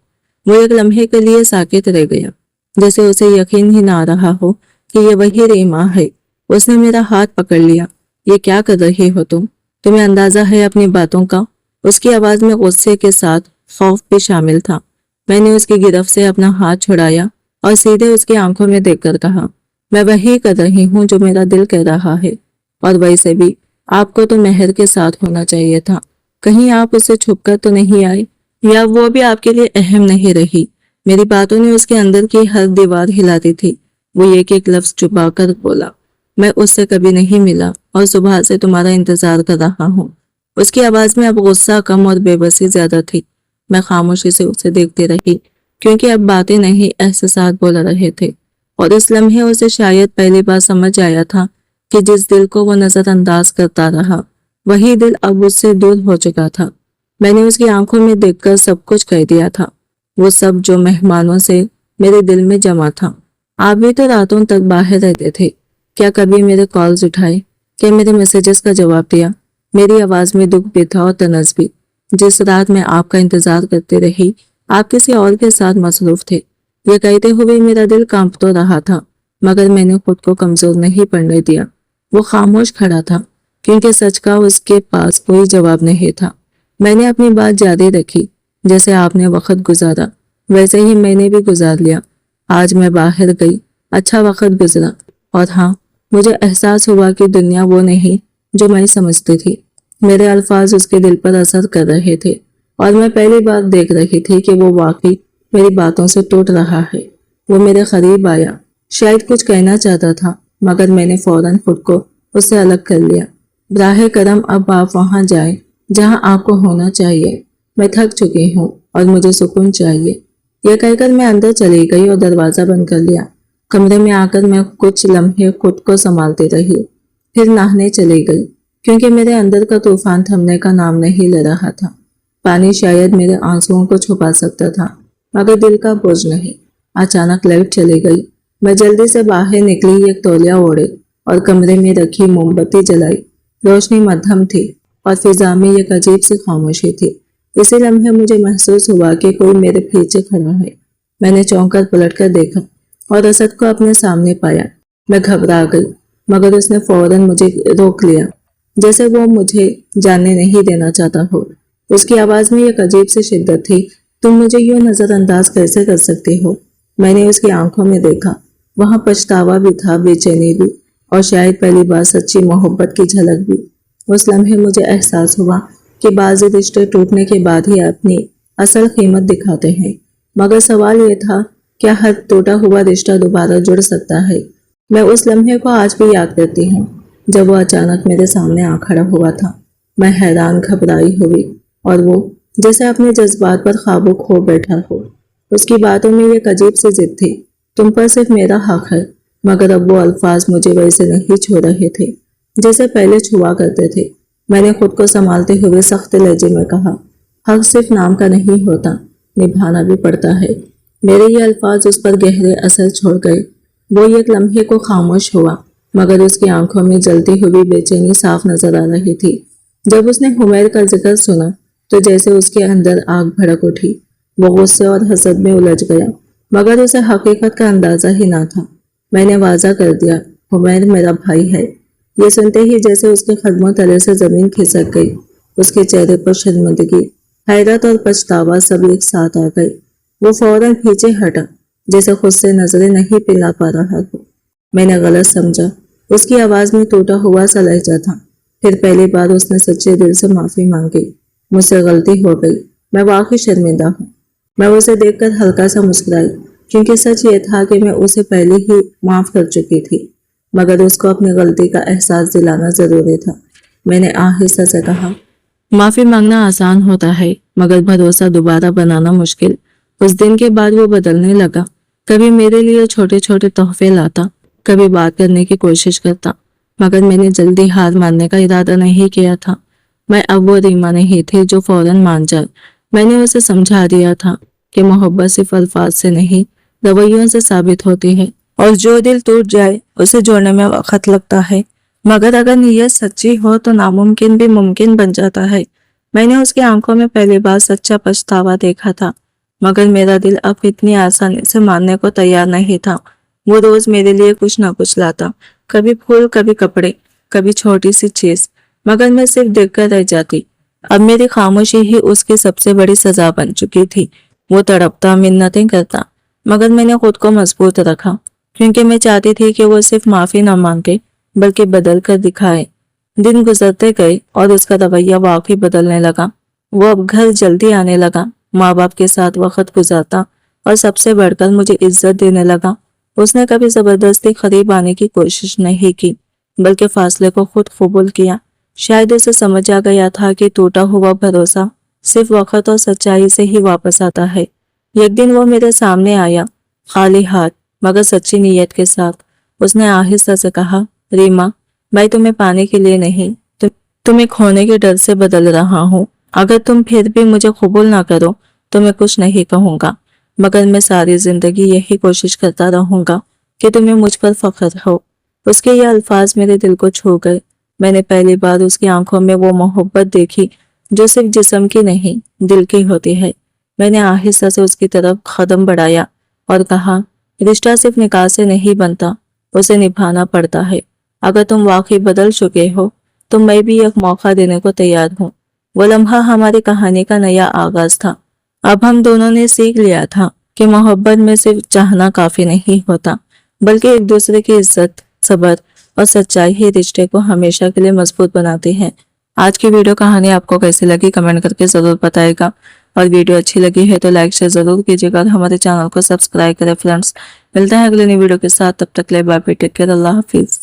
Speaker 1: वो एक लम्हे के लिए साकित रह गया, जैसे उसे यकीन ही ना आ रहा हो कि ये वही रीमा है। उसने मेरा हाथ पकड़ लिया। ये क्या कर रही हो तुम? तुम्हें अंदाजा है अपनी बातों का? उसकी आवाज में गुस्से के साथ खौफ भी शामिल था। मैंने उसकी गिरफ्त से अपना हाथ छुड़ाया और सीधे उसकी आंखों में देखकर कहा, मैं वही कर रही हूँ जो मेरा दिल कह रहा है। और वैसे भी आपको तो मेहर के साथ होना चाहिए था। कहीं आप उससे छुपकर तो नहीं आए, या वो भी आपके लिए अहम नहीं रही? मेरी बातों ने उसके अंदर की हर दीवार हिला दी थी। वो एक एक लफ्ज छुपा कर बोला, मैं उससे कभी नहीं मिला और सुबह से तुम्हारा इंतजार कर रहा हूँ। उसकी आवाज में अब गुस्सा कम और बेबसी ज्यादा थी। मैं खामोशी से उसे देखती रही, क्योंकि अब बातें नहीं एहसास बोल रहे थे। और इस लम्हे उसे शायद पहली बार समझ आया था कि जिस दिल को वो नजरअंदाज करता रहा, वही दिल अब उससे दूर हो चुका था। मैंने उसकी आंखों में देखकर सब कुछ कह दिया था, वो सब जो मेहमानों से मेरे दिल में जमा था। आप भी तो रातों तक बाहर रहते थे। क्या कभी मेरे कॉल्स उठाए? क्या मेरे मैसेजेस का जवाब दिया? मेरी आवाज में दुख भी था और तनस भी। जिस रात मैं आपका इंतजार करती रही, आप किसी और के साथ मसरूफ थे। ये कहते हुए मेरा दिल कांप तो रहा था, मगर मैंने खुद को कमजोर नहीं पड़ने दिया। वो खामोश खड़ा था, क्योंकि सच का उसके पास कोई जवाब नहीं था। मैंने अपनी बात जारी रखी, जैसे आपने वक्त गुजारा वैसे ही मैंने भी गुजार लिया। आज मैं बाहर गई, अच्छा वक्त गुजरा, और हाँ, मुझे एहसास हुआ कि दुनिया वो नहीं जो मैं समझती थी। मेरे अल्फाज उसके दिल पर असर कर रहे थे, और मैं पहली बार देख रही थी कि वो वाकई मेरी बातों से टूट रहा है। वो मेरे करीब आया, शायद कुछ कहना चाहता था, मगर मैंने फौरन खुद को उससे अलग कर लिया। बराहे करम अब आप वहां जाएं जहां आपको होना चाहिए। मैं थक चुकी हूँ और मुझे सुकून चाहिए। यह कहकर मैं अंदर चली गई और दरवाजा बंद कर लिया। कमरे में आकर मैं कुछ लम्हे खुद को संभालती रही, फिर नहाने चली गई, क्योंकि मेरे अंदर का तूफान थमने का नाम नहीं ले रहा था। पानी शायद मेरे आंसुओं को छुपा सकता था, मगर दिल का बोझ नहीं। अचानक लाइट चली गई। मैं जल्दी से बाहर निकली, एक तौलिया ओढ़े और कमरे में रखी मोमबत्ती जलाई। रोशनी मध्यम थी और फिजा में एक अजीब सी खामोशी थी। इसी लम्हे मुझे महसूस हुआ कि कोई मेरे पीछे खड़ा है। मैंने चौंक कर पलट कर देखा और असद को अपने सामने पाया। मैं घबरा गई, मगर उसने फौरन मुझे रोक लिया, जैसे वो मुझे जानने नहीं देना चाहता हो। उसकी आवाज में एक अजीब सी शिद्दत थी। तुम मुझे यूं नजरअंदाज कैसे कर सकती हो? मैंने उसकी आंखों में देखा, वहां पछतावा भी था, बेचैनी भी, और शायद पहली बार सच्ची मोहब्बत की झलक भी। उस लम्हे मुझे एहसास हुआ कि बाज़ रिश्ते टूटने के बाद ही अपनी असल कीमत दिखाते हैं, मगर सवाल यह था, क्या हर टूटा हुआ रिश्ता दोबारा जुड़ सकता है? मैं उस लम्हे को आज भी याद करती हूँ, जब वो अचानक मेरे सामने आ खड़ा हुआ था। मैं हैरान घबराई हुई, और वो जैसे अपने जज्बात पर काबू खो बैठा हो। उसकी बातों में एक अजीब सी जिद थी, तुम पर सिर्फ मेरा हक है। मगर अब वो अल्फाज मुझे वैसे नहीं छू रहे थे जैसे पहले छुआ करते थे। मैंने खुद को संभालते हुए सख्त लहजे में कहा, हक सिर्फ नाम का नहीं होता, निभाना भी पड़ता है। मेरे ये अल्फाज उस पर गहरे असर छोड़ गए। वो एक लम्हे को खामोश हुआ, मगर उसकी आंखों में जलती हुई बेचैनी साफ नजर आ रही थी। जब उसने हुमैर का जिक्र सुना, तो जैसे उसके अंदर आग भड़क उठी। वो गुस्से और हसद में उलझ गया, मगर उसे हकीकत का अंदाजा ही ना था। मैंने वाजा कर दिया, हुमैर मेरा भाई है। ये सुनते ही जैसे उसके कदमों तले से जमीन खिसक गई। उसके चेहरे पर शर्मिंदगी, हैरत और पछतावा सब एक साथ आ गए। वो फौरन पीछे हटा, जैसे खुद से नजरें नहीं पिला पा रहा था। मैंने गलत समझा। उसकी आवाज में टूटा हुआ सा लहजा था। फिर पहली बार उसने सच्चे दिल से माफी मांगी। मुझसे गलती हो गई, मैं वाकई शर्मिंदा हूँ। मैं उसे देखकर हल्का सा मुस्कुराई, क्योंकि सच ये था कि मैं उसे पहले ही माफ कर चुकी थी, मगर उसको अपनी गलती का एहसास दिलाना जरूरी था। मैंने आहिस्ता से कहा, माफी मांगना आसान होता है, मगर भरोसा दोबारा बनाना मुश्किल। उस दिन के बाद वो बदलने लगा। कभी मेरे लिए छोटे छोटे तोहफे लाता, कभी बात करने की कोशिश करता, मगर मैंने जल्दी हार मानने का इरादा नहीं किया था। मैं अब वो रीमा नहीं थी जो फौरन मान जाए। मैंने उसे समझा दिया था कि मोहब्बत सिर्फ अल्फाज से नहीं, रवैयों से साबित होती है, और जो दिल टूट जाए उसे जोड़ने में वक्त लगता है, मगर अगर नीयत सच्ची हो तो नामुमकिन भी मुमकिन बन जाता है। मैंने उसकी आंखों में पहली बार सच्चा पछतावा देखा था, मगर मेरा दिल अब इतनी आसानी से मानने को तैयार नहीं था। वो रोज मेरे लिए कुछ न कुछ लाता, कभी फूल, कभी कपड़े, कभी छोटी सी चीज, मगर मैं सिर्फ देखकर रह जाती। अब मेरी खामोशी ही उसकी सबसे बड़ी सजा बन चुकी थी। वो तड़पता, मिन्नतें करता, मगर मैंने खुद को मजबूत रखा, क्योंकि मैं चाहती थी कि वो सिर्फ माफी न मांगे बल्कि बदल कर दिखाए। दिन गुजरते गए और उसका रवैया वाकई बदलने लगा। वो अब घर जल्दी आने लगा, माँ बाप के साथ वक्त गुजारता और सबसे बढ़कर मुझे इज्जत देने लगा। उसने कभी जबरदस्ती करीब आने की कोशिश नहीं की, बल्कि फासले को खुद कबूल किया। शायद उसे समझ आ गया था कि टूटा हुआ भरोसा सिर्फ वक्त और सच्चाई से ही वापस आता है। एक दिन वो मेरे सामने आया, खाली हाथ मगर सच्ची नीयत के साथ। उसने आहिस्ता से कहा, रीमा, मैं तुम्हें पाने के लिए नहीं, तुम्हें खोने के डर से बदल रहा हूँ। अगर तुम फिर भी मुझे कबूल ना करो तो मैं कुछ नहीं कहूंगा, मगर मैं सारी जिंदगी यही कोशिश करता रहूंगा कि तुम्हें मुझ पर फख्र हो। उसके ये अल्फाज मेरे दिल को छू गए। मैंने पहली बार उसकी आंखों में वो मोहब्बत देखी जो सिर्फ जिस्म की नहीं, दिल की होती है। मैंने आहिस्ता से उसकी तरफ कदम बढ़ाया और कहा, रिश्ता सिर्फ निकाह से नहीं बनता, उसे निभाना पड़ता है। अगर तुम वाकई बदल चुके हो तो मैं भी एक मौका देने को तैयार हूँ। वो लम्हा हमारी कहानी का नया आगाज था। अब हम दोनों ने सीख लिया था कि मोहब्बत में सिर्फ चाहना काफी नहीं होता, बल्कि एक दूसरे की इज्जत, सब्र और सच्चाई ही रिश्ते को हमेशा के लिए मजबूत बनाती है। आज की वीडियो कहानी आपको कैसी लगी कमेंट करके जरूर बताएगा, और वीडियो अच्छी लगी है तो लाइक शेयर जरूर कीजिएगा और हमारे चैनल को सब्सक्राइब करें फ्रेंड्स। मिलते हैं अगले नई वीडियो के साथ, तब तक ले बाय बाय, टेक केयर, अल्लाह हाफिज।